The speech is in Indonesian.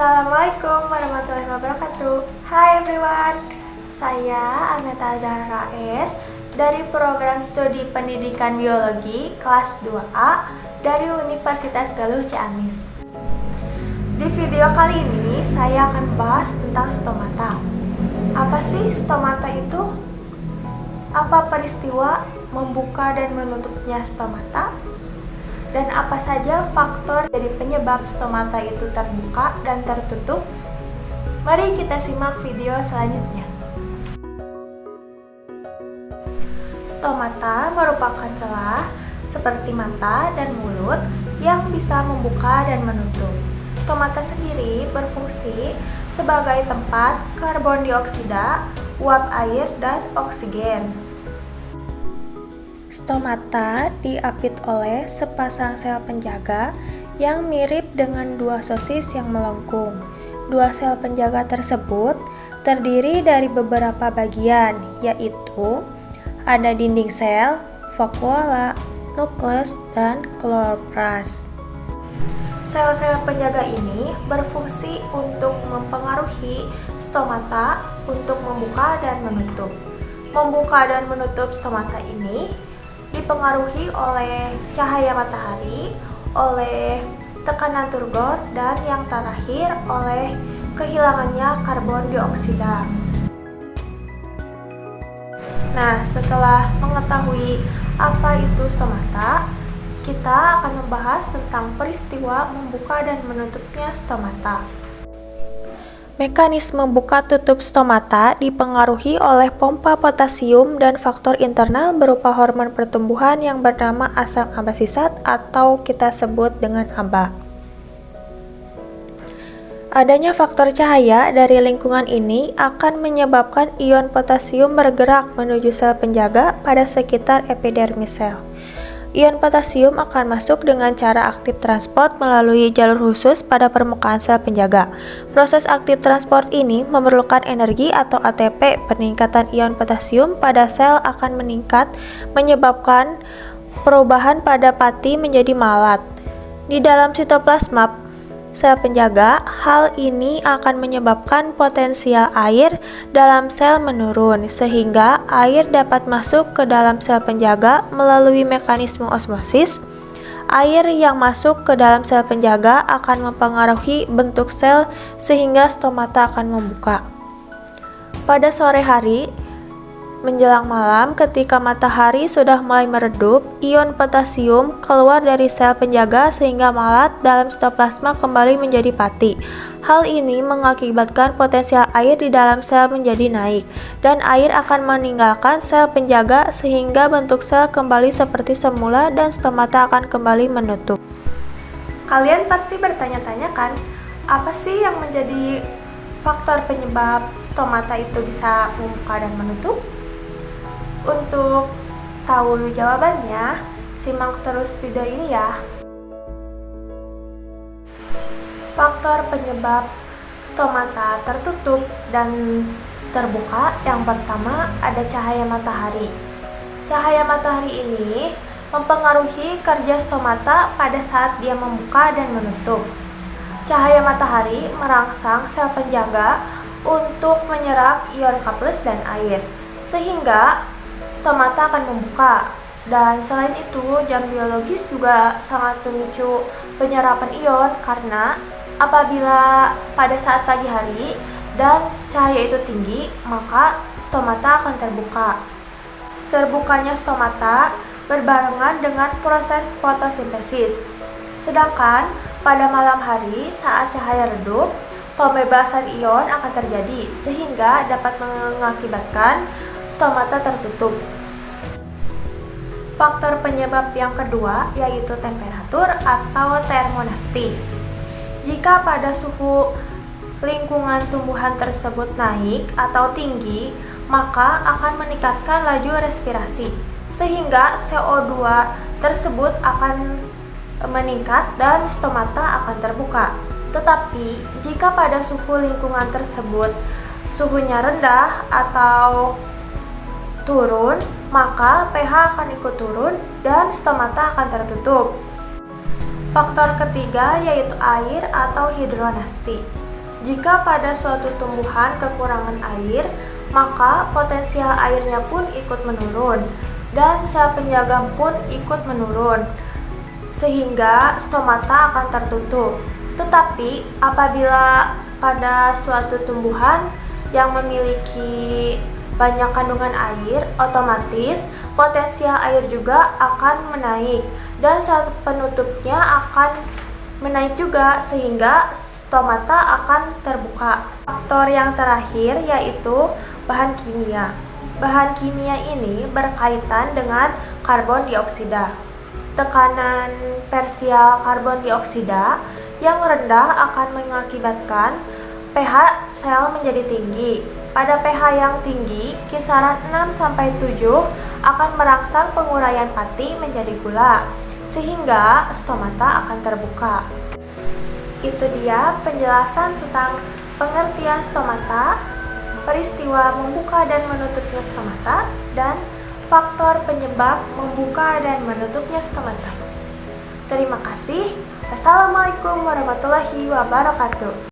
Assalamualaikum warahmatullahi wabarakatuh. Hai everyone, saya Aneta Zahra S dari program studi pendidikan biologi kelas 2A dari Universitas Galuh Ciamis. Di video kali ini saya akan bahas tentang stomata. Apa sih stomata itu? Apa peristiwa membuka dan menutupnya stomata? Dan apa saja faktor jadi penyebab stomata itu terbuka dan tertutup? Mari kita simak video selanjutnya. Stomata merupakan celah seperti mata dan mulut yang bisa membuka dan menutup. Stomata sendiri berfungsi sebagai tempat karbon dioksida, uap air, dan oksigen. Stomata diapit oleh sepasang sel penjaga yang mirip dengan dua sosis yang melengkung. Dua sel penjaga tersebut terdiri dari beberapa bagian, yaitu ada dinding sel, vakuola, nukleus, dan kloroplas. Sel-sel penjaga ini berfungsi untuk mempengaruhi stomata untuk membuka dan menutup. Membuka dan menutup stomata ini dipengaruhi oleh cahaya matahari, oleh tekanan turgor, dan yang terakhir oleh kehilangannya karbon dioksida. Nah, setelah mengetahui apa itu stomata, kita akan membahas tentang peristiwa membuka dan menutupnya stomata. Mekanisme buka tutup stomata dipengaruhi oleh pompa potasium dan faktor internal berupa hormon pertumbuhan yang bernama asam abasisat atau kita sebut dengan ABA. Adanya faktor cahaya dari lingkungan ini akan menyebabkan ion potasium bergerak menuju sel penjaga pada sekitar epidermis sel. Ion potasium akan masuk dengan cara aktif transport melalui jalur khusus pada permukaan sel penjaga. Proses aktif transport ini memerlukan energi atau ATP. Peningkatan ion potasium pada sel akan meningkat, menyebabkan perubahan pada pati menjadi malat. Di dalam sitoplasma sel penjaga, hal ini akan menyebabkan potensial air dalam sel menurun, sehingga air dapat masuk ke dalam sel penjaga melalui mekanisme osmosis. Air yang masuk ke dalam sel penjaga akan mempengaruhi bentuk sel sehingga stomata akan membuka. Pada sore hari, menjelang malam, ketika matahari sudah mulai meredup, ion potasium keluar dari sel penjaga sehingga malat dalam sitoplasma kembali menjadi pati. Hal ini mengakibatkan potensial air di dalam sel menjadi naik, dan air akan meninggalkan sel penjaga sehingga bentuk sel kembali seperti semula dan stomata akan kembali menutup. Kalian pasti bertanya-tanya kan, apa sih yang menjadi faktor penyebab stomata itu bisa membuka dan menutup? Untuk tahu jawabannya, simak terus video ini ya. Faktor penyebab stomata tertutup dan terbuka yang pertama ada cahaya matahari. Cahaya matahari ini mempengaruhi kerja stomata pada saat dia membuka dan menutup. Cahaya matahari merangsang sel penjaga untuk menyerap ion K+ dan air, sehingga stomata akan membuka. Dan selain itu, jam biologis juga sangat memicu penyerapan ion karena apabila pada saat pagi hari dan cahaya itu tinggi, maka stomata akan terbuka. Terbukanya stomata berbarengan dengan proses fotosintesis. Sedangkan pada malam hari saat cahaya redup, pembebasan ion akan terjadi sehingga dapat mengakibatkan stomata tertutup. Faktor penyebab yang kedua yaitu temperatur atau termonasti. Jika pada suhu lingkungan tumbuhan tersebut naik atau tinggi, maka akan meningkatkan laju respirasi, sehingga CO2 tersebut akan meningkat dan stomata akan terbuka. Tetapi jika pada suhu lingkungan tersebut suhunya rendah atau turun, maka pH akan ikut turun dan stomata akan tertutup. Faktor ketiga yaitu air atau hidronasti. Jika pada suatu tumbuhan kekurangan air, maka potensial airnya pun ikut menurun dan sel penjaga pun ikut menurun, sehingga stomata akan tertutup. Tetapi apabila pada suatu tumbuhan yang memiliki banyak kandungan air, otomatis potensial air juga akan menaik dan sel penutupnya akan menaik juga, sehingga stomata akan terbuka. Faktor yang terakhir yaitu bahan kimia. Bahan kimia ini berkaitan dengan karbon dioksida. Tekanan parsial karbon dioksida yang rendah akan mengakibatkan pH sel menjadi tinggi. Pada pH yang tinggi, kisaran 6-7 akan merangsang penguraian pati menjadi gula, sehingga stomata akan terbuka. Itu dia penjelasan tentang pengertian stomata, peristiwa membuka dan menutupnya stomata, dan faktor penyebab membuka dan menutupnya stomata. Terima kasih. Assalamualaikum warahmatullahi wabarakatuh.